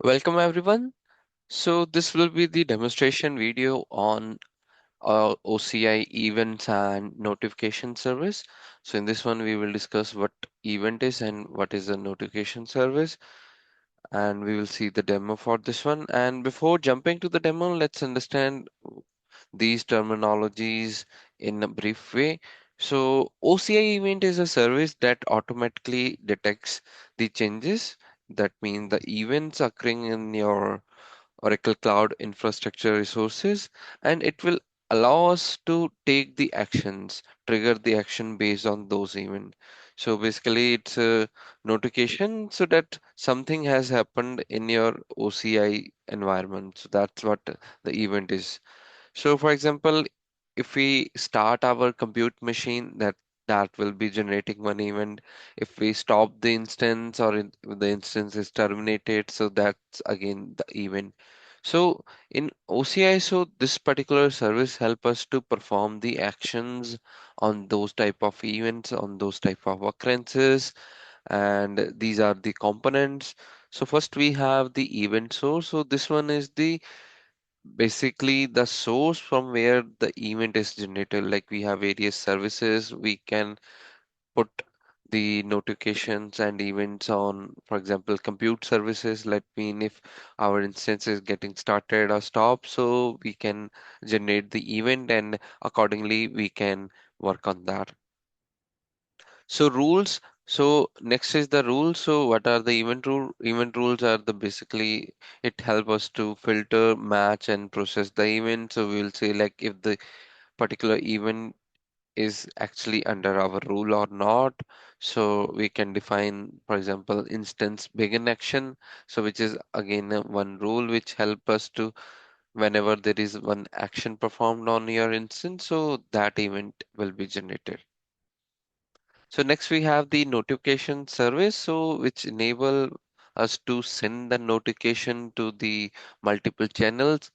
Welcome everyone. So this will be the demonstration video on OCI events and notification service. So in this one we will discuss what event is and what is a notification service, and we will see the demo for this one. And before jumping to the demo, let's understand these terminologies in a brief way. So OCI event is a service that automatically detects the changes. That means the events occurring in your Oracle Cloud Infrastructure resources, and it will allow us to take the actions, trigger the action based on those events. So basically, it's a notification so that something has happened in your OCI environment. So that's what the event is. So for example, if we start our compute machine, that will be generating one event. If we stop the instance or the instance is terminated, so that's again the event. So in OCI, so this particular service help us to perform the actions on those type of events, on those type of occurrences, and these are the components. So first we have the event source. So this one is the basically the source from where the event is generated. Like we have various services, we can put the notifications and events on, for example, compute services. Let mean if our instance is getting started or stopped, so we can generate the event and accordingly we can work on that. So rules. So next is the rules. So what are the event rule? Event rules are the basically it help us to filter, match, and process the event. So we will say like if the particular event is actually under our rule or not. So we can define, for example, instance begin action. So which is again one rule which help us to whenever there is one action performed on your instance, so that event will be generated. So next we have the notification service, so which enable us to send the notification to the multiple channels.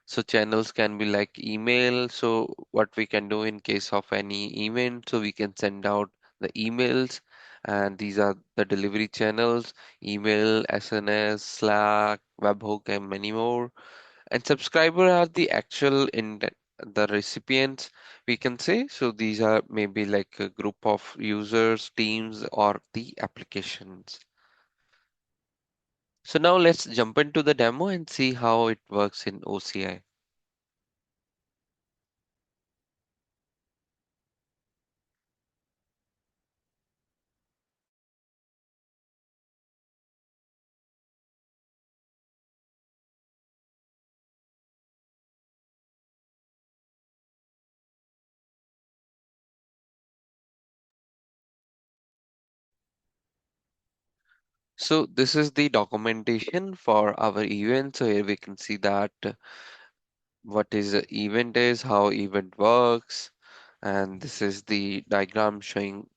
So channels can be like email. So what we can do in case of any event, so we can send out the emails, and these are the delivery channels: email, SNS, Slack, webhook, and many more. And subscriber are the actual in the recipients, we can say. So these are maybe like a group of users, teams, or the applications. So now let's jump into the demo and see how it works in OCI. So this is the documentation for our event. So here we can see that what is the event is, how event works, and this is the diagram showing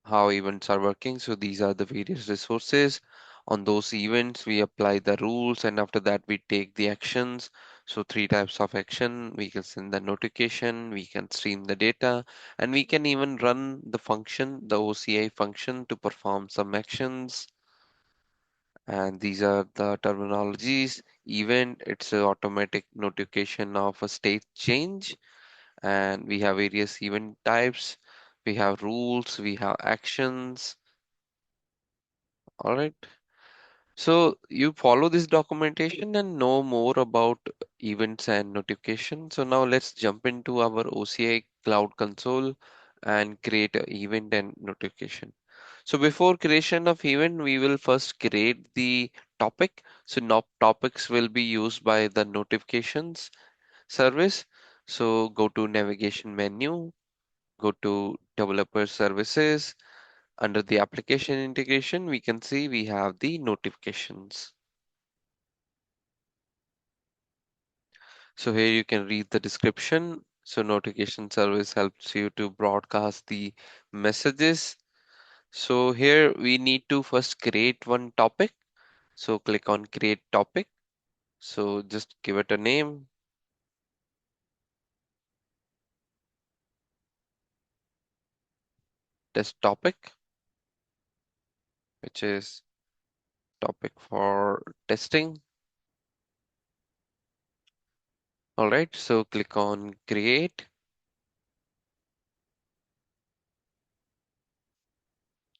how events are working. So these are the various resources. On those events, we apply the rules, and after that, we take the actions. So three types of action. We can send the notification, we can stream the data, and we can even run the function, the OCI function, to perform some actions. And these are the terminologies. Event, it's an automatic notification of a state change. And we have various event types. We have rules, we have actions. All right. So you follow this documentation and know more about events and notifications. So now let's jump into our OCI Cloud Console and create an event and notification. So before creation of event, we will first create the topic. So now topics will be used by the notifications service. So go to navigation menu, go to developer services. Under the application integration, we can see we have the notifications. So here you can read the description. So notification service helps you to broadcast the messages. So here we need to first create one topic. So click on create topic. So just give it a name, test topic, which is topic for testing. All right, so click on create.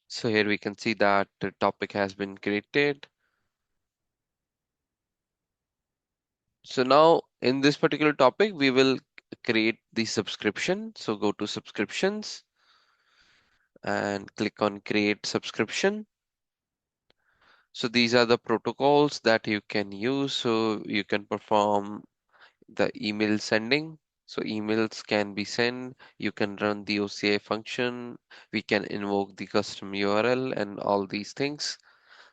So here we can see that the topic has been created. So now in this particular topic, we will create the subscription. So go to subscriptions and click on create subscription. So these are the protocols that you can use. So you can perform the email sending. So emails can be sent. You can run the OCI function. We can invoke the custom URL and all these things.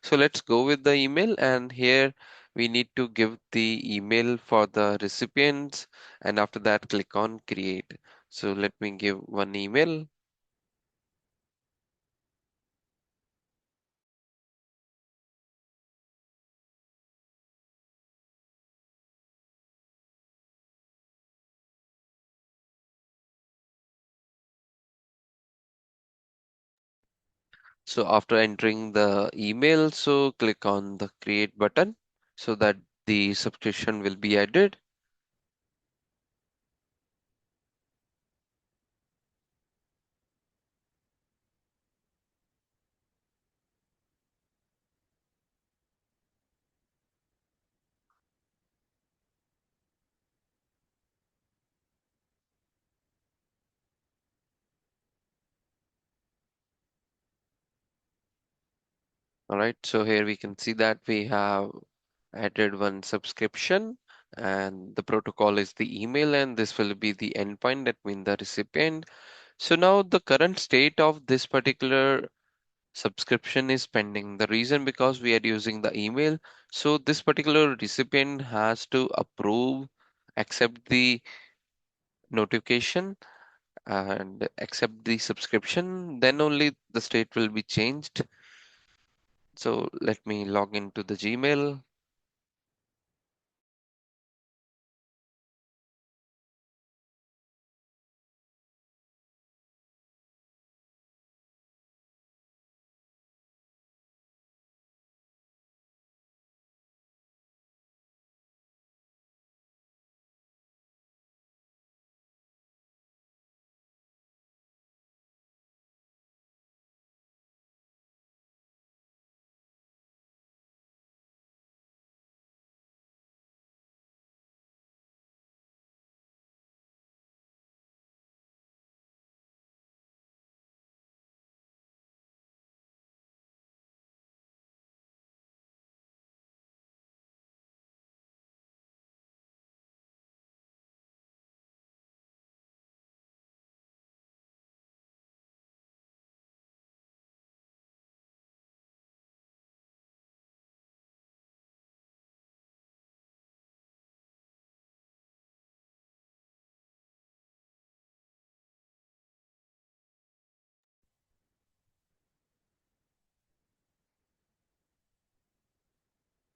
So let's go with the email, and here we need to give the email for the recipients, and after that click on create. So let me give one email. So after entering the email, so click on the create button so that the subscription will be added. All right, so here we can see that we have added one subscription, and the protocol is the email, and this will be the endpoint, that means the recipient. So now the current state of this particular subscription is pending. The reason because we are using the email, so this particular recipient has to approve, accept the notification and accept the subscription, then only the state will be changed. So let me log into the Gmail.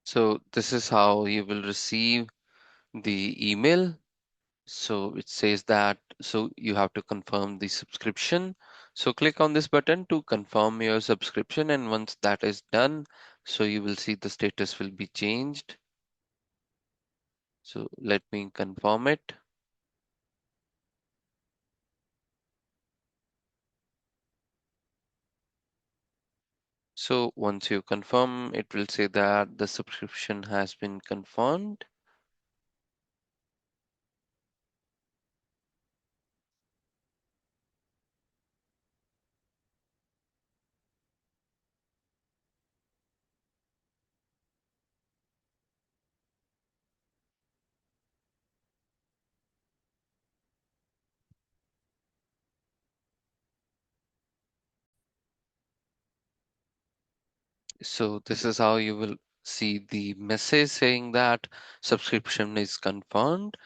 So this is how you will receive the email. So it says that so you have to confirm the subscription. So click on this button to confirm your subscription, and once that is done, so you will see the status will be changed. So let me confirm it. So once you confirm, it will say that the subscription has been confirmed. So this is how you will see the message saying that subscription is confirmed.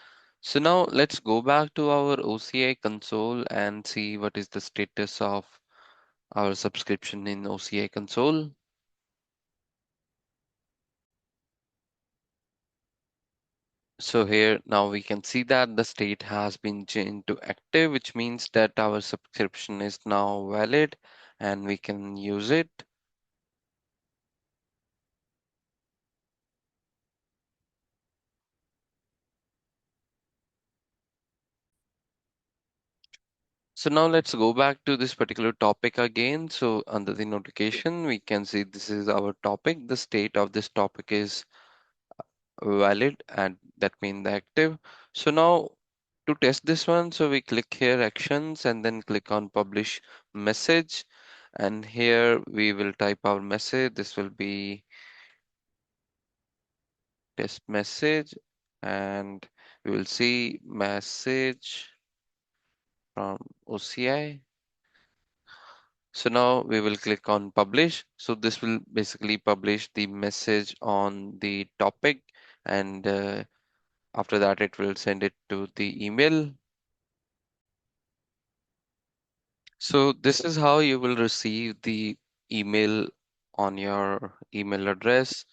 So now let's go back to our OCI console and see what is the status of our subscription in OCI console. So here now we can see that the state has been changed to active, which means that our subscription is now valid and we can use it. So now let's go back to this particular topic again. So under the notification, we can see this is our topic. The state of this topic is valid, and that means the active. So now to test this one, so we click here actions and then click on publish message. And here we will type our message. This will be test message, and we will see message from OCI. So now we will click on publish. So this will basically publish the message on the topic, and after that it will send it to the email. So this is how you will receive the email on your email address.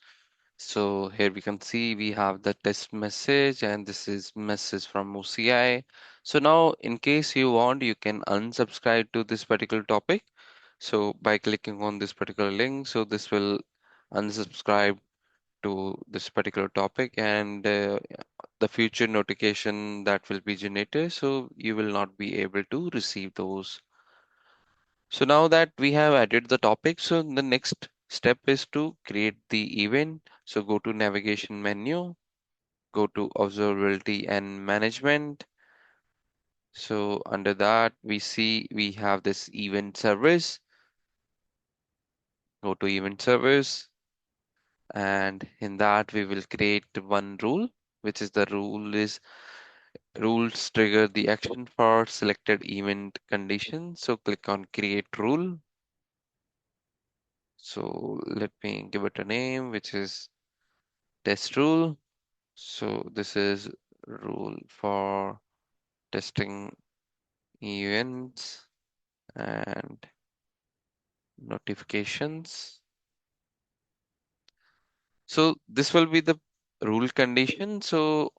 So here we can see we have the test message, and this is message from OCI. So now in case you want, you can unsubscribe to this particular topic. So by clicking on this particular link, so this will unsubscribe to this particular topic, and the future notification that will be generated, so you will not be able to receive those. So now that we have added the topic, so the next step is to create the event. So go to navigation menu, go to observability and management. So under that, we see we have this event service. Go to event service, and in that we will create one rule, which is the rule is rules trigger the action for selected event condition. So click on create rule. So let me give it a name, which is test rule. So this is rule for testing events and notifications. So this will be the rule condition. So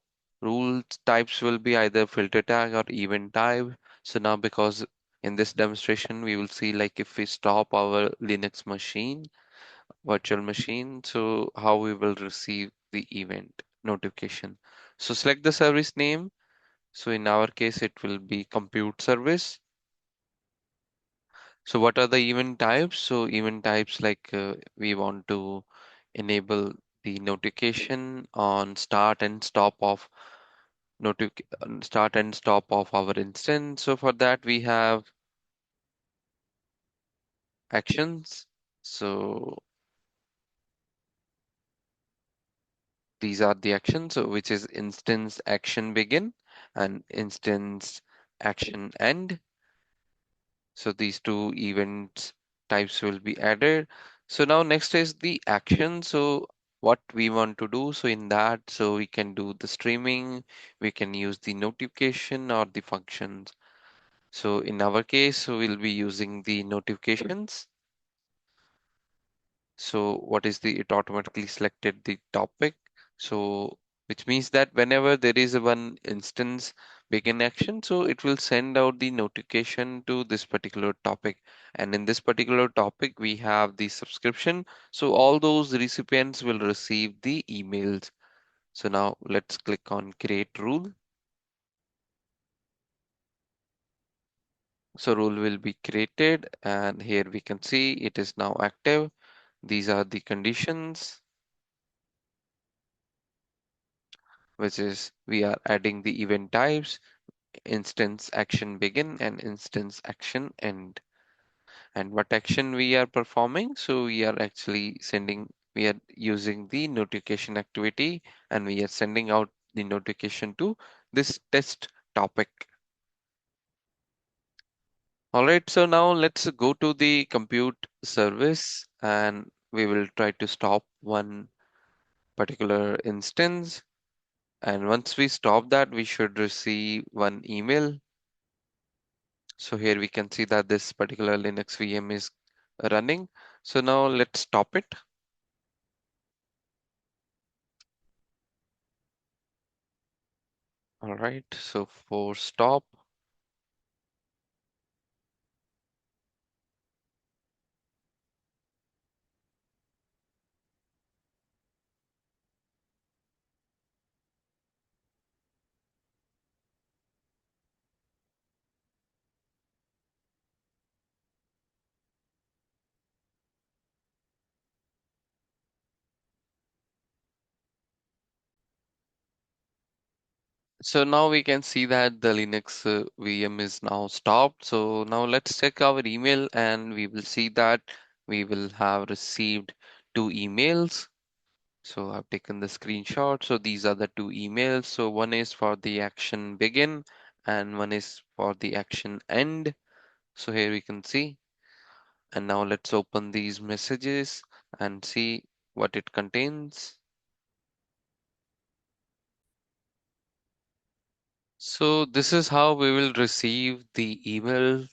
rule types will be either filter tag or event type. So now because in this demonstration we will see like if we stop our Linux machine, virtual machine, so how we will receive the event notification. So select the service name. So in our case, it will be compute service. So what are the event types? So event types like we want to enable the notification on start and stop of our instance. So for that we have actions. So these are the actions, so which is instance action begin and instance action end. So these two events types will be added. So now next is the action. So what we want to do. So in that, so we can do the streaming, we can use the notification or the functions. So in our case, so we'll be using the notifications. So what is the, it automatically selected the topic. So which means that whenever there is a one instance begin action, so it will send out the notification to this particular topic. And in this particular topic, we have the subscription. So all those recipients will receive the emails. So now let's click on create rule. So rule will be created, and here we can see it is now active. These are the conditions, which is we are adding the event types, instance action begin and instance action end. And what action we are performing? So we are actually we are using the notification activity, and we are sending out the notification to this test topic. All right, so now let's go to the compute service, and we will try to stop one particular instance. And once we stop that, we should receive one email. So here we can see that this particular Linux VM is running. So now let's stop it. All right, so for stop, So now we can see that the Linux VM is now stopped. So now let's check our email and we will see that we will have received two emails. So I've taken the screenshot. So these are the two emails. So one is for the action begin and one is for the action end. So here we can see. And now let's open these messages and see what it contains. So this is how we will receive the email.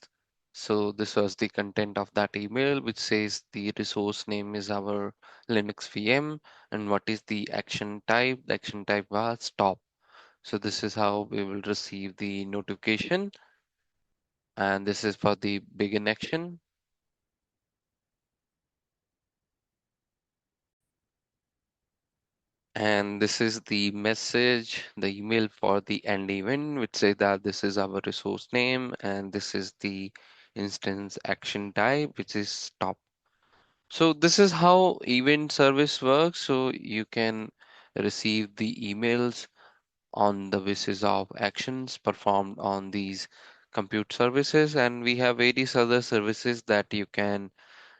So this was the content of that email, which says the resource name is our Linux VM and what is the action type. The action type was stop. So this is how we will receive the notification. And this is for the begin action. And this is the message, the email for the end event, which say that this is our resource name and this is the instance action type, which is stop. So this is how event service works. So you can receive the emails on the basis of actions performed on these compute services. And we have various other services that you can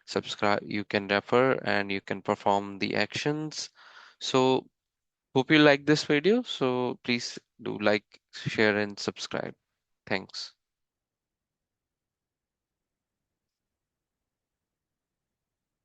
subscribe, you can refer, and you can perform the actions. So hope you like this video. So please do like, share, and subscribe. Thanks.